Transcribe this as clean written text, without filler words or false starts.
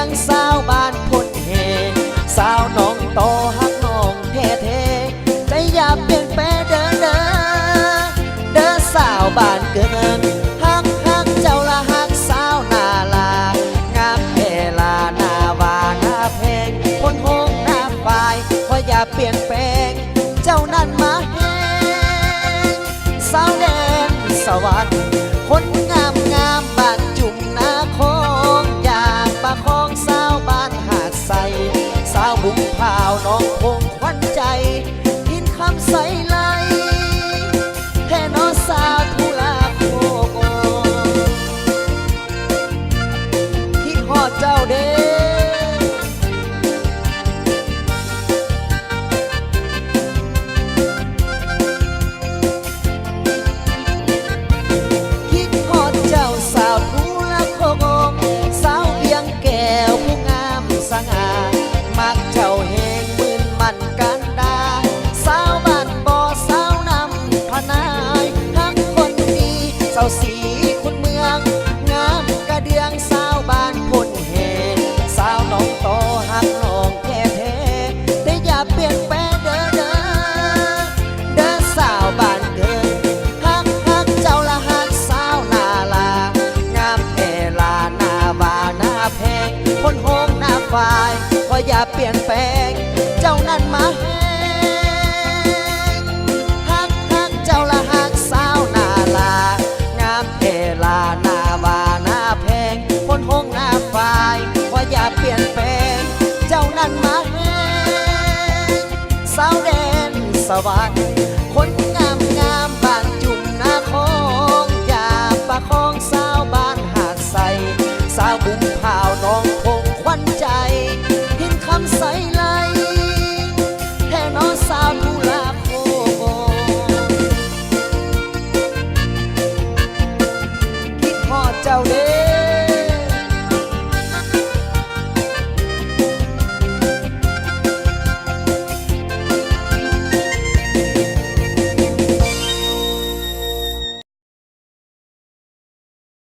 งสาวบ้านพ้นเหสาวน้องโตหักน้องเทเทใจอย่าเปลี่ยนแปลงเด้อเด้อเด้อสาวบ้านเกินหักเจ้าละหักสาวนาลางามเอลานาวานาเพลงคนโฮงหน้าฝ่ายเพราะอย่าเปลี่ยนแปลงเจ้านั่นมาแห้งสาวแดนสวรรค์คนงามบ้านจุ่มนาคงอยากประคองสาวบ้านหาดใสสาวบุ้งพาวน้องคงขวัญใจหินคำใสไหลแท่นอสาวทุลาโคโกคิดฮอดเจ้าเด้มักเจ้าเฮงมืนมันกันดาสาวบ้านบ่อสาวนำพนายทั้งคนดีสาวสีคุณเมืองงามกระเดืองสาวบ้านพ้นเหสาวน้องโตหักน้องแท้แท้แต่อย่าเปลี่ยนแปลงเด้อเด้อสาวบ้านเกินหักเจ้าละหักสาวนาลางามเอลาหน้าบาหน้าแพงคนโฮงหน้าฝ่ายก็อย่าเปลี่ยนแปลงเจ้านั่นมาแห้งหักเจ้าละหักสาวนาลางามเอลาหน้าบาหน้าแพงคนโฮงหน้าฝ่ายก็อย่าเปลี่ยนแปลงเจ้านั่นมาแห้งสาวแดนสวรรค์